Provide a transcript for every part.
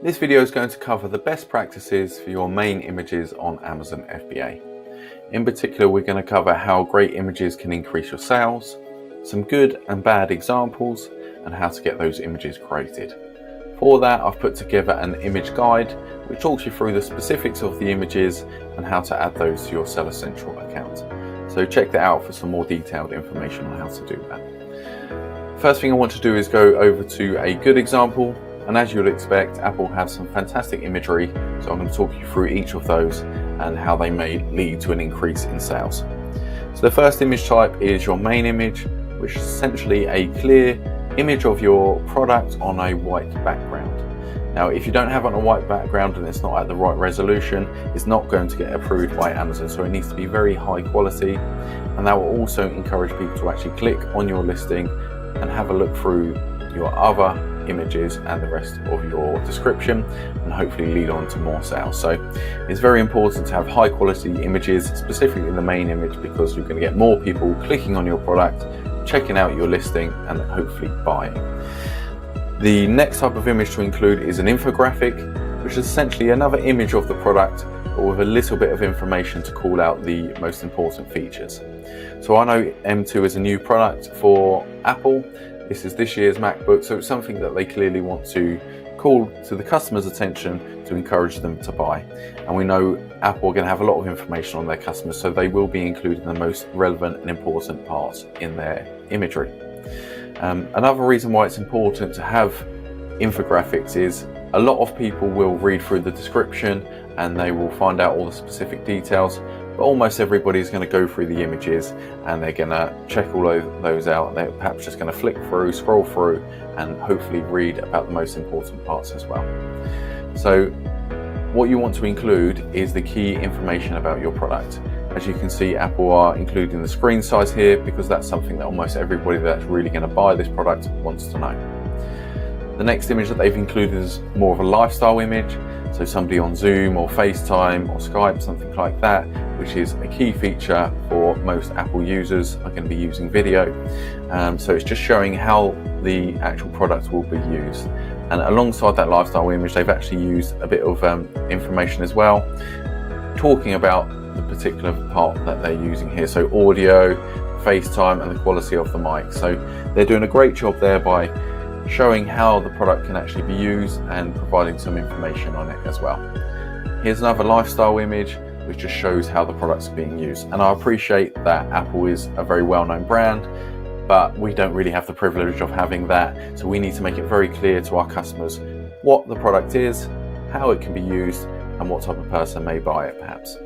This video is going to cover the best practices for your main images on Amazon FBA. In particular, we're going to cover how great images can increase your sales, some good and bad examples, and how to get those images created. For that, I've put together an image guide which talks you through the specifics of the images and how to add those to your Seller Central account. So check that out for some more detailed information on how to do that. First thing I want to do is go over to a good example. And as you would expect, Apple have some fantastic imagery, so I'm going to talk you through each of those and how they may lead to an increase in sales. So the first image type is your main image, which is essentially a clear image of your product on a white background. Now, if you don't have it on a white background and it's not at the right resolution, it's not going to get approved by Amazon, so it needs to be very high quality, and that will also encourage people to actually click on your listing and have a look through your other images and the rest of your description and hopefully lead on to more sales. So it's very important to have high quality images, specifically the main image, because you're going to get more people clicking on your product, checking out your listing and hopefully buying. The next type of image to include is an infographic, which is essentially another image of the product but with a little bit of information to call out the most important features. So I know M2 is a new product for Apple. This is this year's MacBook, so it's something that they clearly want to call to the customer's attention to encourage them to buy. And we know Apple are going to have a lot of information on their customers, so they will be including the most relevant and important parts in their imagery. Another reason why it's important to have infographics is a lot of people will read through the description and they will find out all the specific details, but almost everybody is going to go through the images and they're going to check all those out. They're perhaps just going to flick through, scroll through, and hopefully read about the most important parts as well. So what you want to include is the key information about your product. As you can see, Apple are including the screen size here because that's something that almost everybody that's really going to buy this product wants to know. The next image that they've included is more of a lifestyle image, so somebody on Zoom or FaceTime or Skype, something like that, which is a key feature for most Apple users are going to be using video. So it's just showing how the actual product will be used. And alongside that lifestyle image, they've actually used a bit of information as well, talking about the particular part that they're using here. So audio, FaceTime, and the quality of the mic. So they're doing a great job there by showing how the product can actually be used and providing some information on it as well. Here's another lifestyle image which just shows how the product's being used. And I appreciate that Apple is a very well-known brand, but we don't really have the privilege of having that. So we need to make it very clear to our customers what the product is, how it can be used, and what type of person may buy it perhaps.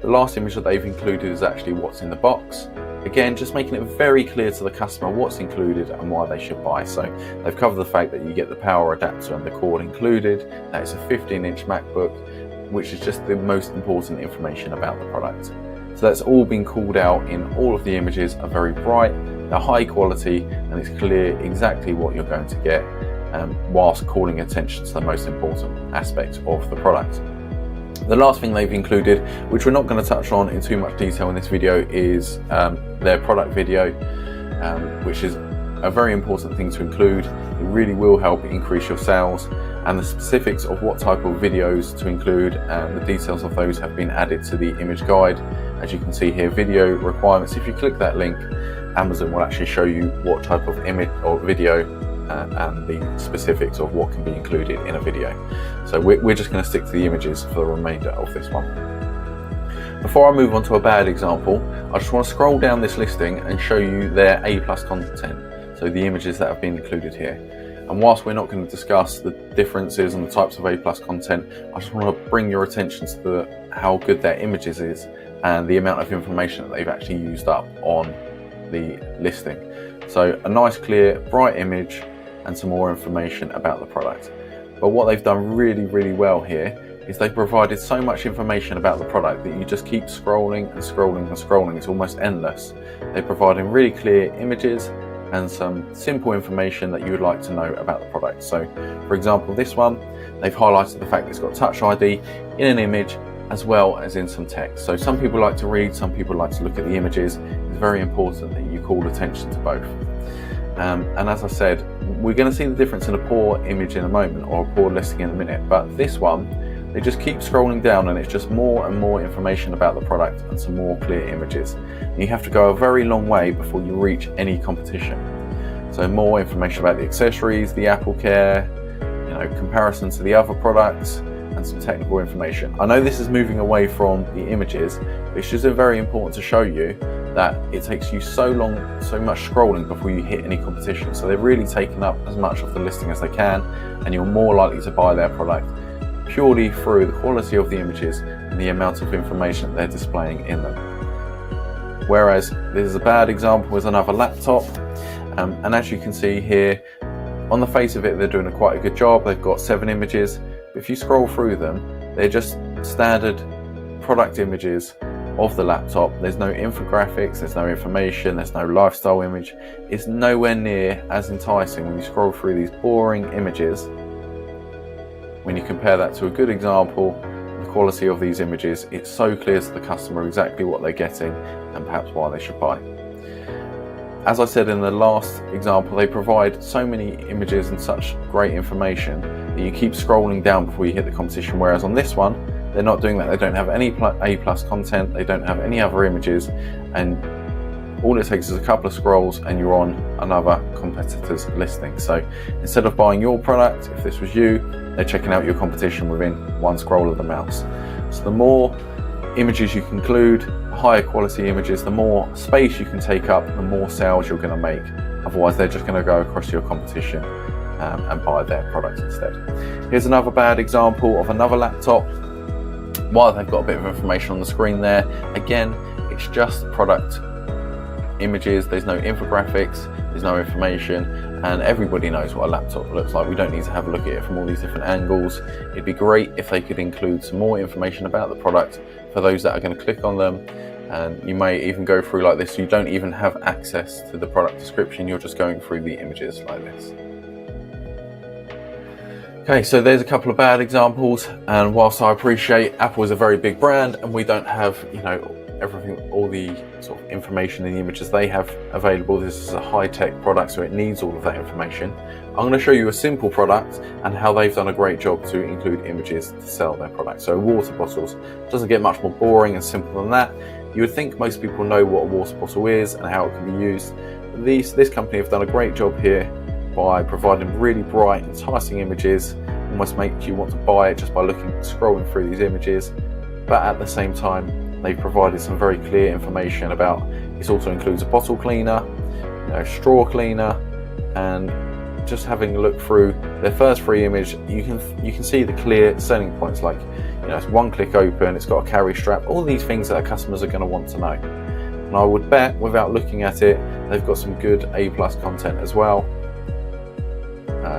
The last image that they've included is actually what's in the box. Again, just making it very clear to the customer what's included and why they should buy. So they've covered the fact that you get the power adapter and the cord included, that it's a 15-inch MacBook, which is just the most important information about the product. So that's all been called out in all of the images, are very bright, they're high quality, and it's clear exactly what you're going to get, whilst calling attention to the most important aspect of the product. The last thing they've included, which we're not going to touch on in too much detail in this video, is their product video, which is a very important thing to include. It really will help increase your sales, and the specifics of what type of videos to include and the details of those have been added to the image guide. As you can see here, video requirements. If you click that link, Amazon will actually show you what type of image or video and the specifics of what can be included in a video. So we're just going to stick to the images for the remainder of this one. Before I move on to a bad example, I just want to scroll down this listing and show you their A+ content, so the images that have been included here. And whilst we're not going to discuss the differences and the types of A+ content, I just want to bring your attention to how good their images is and the amount of information that they've actually used up on the listing. So a nice, clear, bright image and some more information about the product. But what they've done really, really well here is they've provided so much information about the product that you just keep scrolling and scrolling and scrolling. It's almost endless. They're providing really clear images and some simple information that you would like to know about the product. So for example, this one, they've highlighted the fact that it's got Touch ID in an image as well as in some text. So some people like to read, some people like to look at the images. It's very important that you call attention to both. And as I said, We're going to see the difference in a poor image in a moment, or a poor listing in a minute, but this one, they just keep scrolling down and it's just more and more information about the product and some more clear images. And you have to go a very long way before you reach any competition. So more information about the accessories, the Apple Care, comparison to the other products, and some technical information. I know this is moving away from the images, but it's just very important to show you that it takes you so much scrolling before you hit any competition. So they've really taken up as much of the listing as they can, and you're more likely to buy their product purely through the quality of the images and the amount of information that they're displaying in them. Whereas this is a bad example with another laptop, and as you can see here, on the face of it, they're doing quite a good job. They've got 7 images, but if you scroll through them, they're just standard product images of the laptop. There's no infographics, there's no information, there's no lifestyle image. It's nowhere near as enticing when you scroll through these boring images. When you compare that to a good example, the quality of these images, it's so clear to the customer exactly what they're getting and perhaps why they should buy. As I said in the last example, they provide so many images and such great information that you keep scrolling down before you hit the competition, whereas on this one, they're not doing that. They don't have any A+ content, they don't have any other images, and all it takes is a couple of scrolls and you're on another competitor's listing. So instead of buying your product, if this was you, they're checking out your competition within one scroll of the mouse. So the more images you can include, higher quality images, the more space you can take up, the more sales you're going to make. Otherwise, they're just going to go across your competition and buy their product instead. Here's another bad example of another laptop. While they've got a bit of information on the screen there, again, it's just product images. There's no infographics, there's no information, and everybody knows what a laptop looks like. We don't need to have a look at it from all these different angles. It'd be great if they could include some more information about the product for those that are going to click on them, and you may even go through like this. You don't even have access to the product description, you're just going through the images like this. Okay, so there's a couple of bad examples, and whilst I appreciate Apple is a very big brand and we don't have everything, all the sort of information in the images they have available, this is a high-tech product, so it needs all of that information. I'm going to show you a simple product and how they've done a great job to include images to sell their product. So water bottles doesn't get much more boring and simple than that. You would think most people know what a water bottle is and how it can be used. This company have done a great job here by providing really bright, enticing images, almost makes you want to buy it just by scrolling through these images. But at the same time, they've provided some very clear information about, this also includes a bottle cleaner, straw cleaner, and just having a look through their first free image, you can see the clear selling points, like it's one click open, it's got a carry strap, all these things that our customers are going to want to know. And I would bet, without looking at it, they've got some good A+ content as well.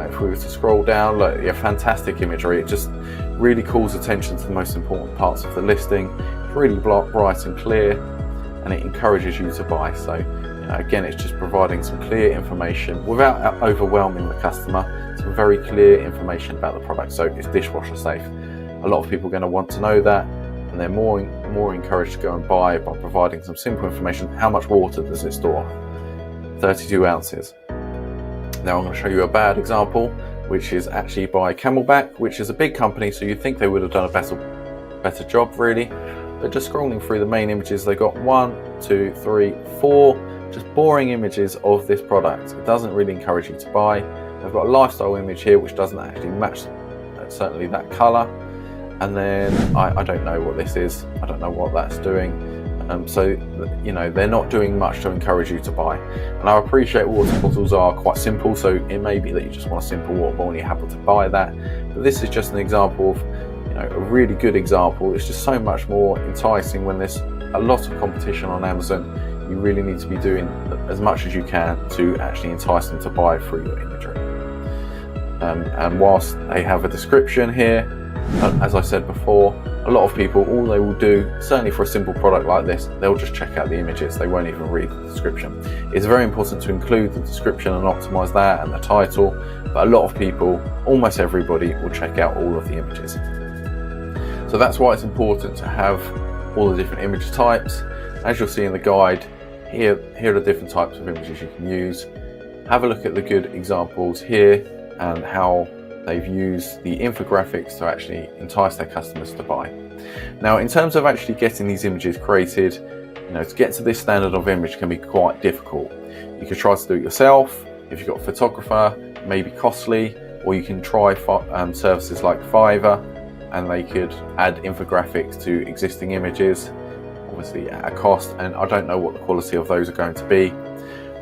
If we were to scroll down, look, fantastic imagery. It just really calls attention to the most important parts of the listing. It's really bright and clear, and it encourages you to buy. So again, it's just providing some clear information without overwhelming the customer. Some very clear information about the product. So it's dishwasher safe. A lot of people are going to want to know that, and they're more encouraged to go and buy by providing some simple information. How much water does it store? 32 ounces. Now I'm going to show you a bad example, which is actually by Camelback, which is a big company, so you'd think they would have done a better job really. But just scrolling through the main images, they got 1, 2, 3, 4 just boring images of this product. It doesn't really encourage you to buy. They've got a lifestyle image here which doesn't actually match certainly that colour, and then I don't know what this is, I don't know what that's doing. So they're not doing much to encourage you to buy. And I appreciate water bottles are quite simple, so it may be that you just want a simple water bottle and you're happy to buy that. But this is just an example of a really good example. It's just so much more enticing when there's a lot of competition on Amazon. You really need to be doing as much as you can to actually entice them to buy through your imagery. And whilst they have a description here, as I said before, a lot of people, all they will do, certainly for a simple product like this, they'll just check out the images. They won't even read the description. It's very important to include the description and optimize that and the title, but a lot of people, almost everybody, will check out all of the images. So that's why it's important to have all the different image types. As you'll see in the guide, here are the different types of images you can use. have a look at the good examples here and how they've used the infographics to actually entice their customers to buy. Now, in terms of actually getting these images created, to get to this standard of image can be quite difficult. You could try to do it yourself. If you've got a photographer, it may be costly, or you can try services like Fiverr, and they could add infographics to existing images, obviously at a cost, and I don't know what the quality of those are going to be.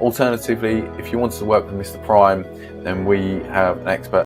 Alternatively, if you wanted to work with Mr. Prime, then we have an expert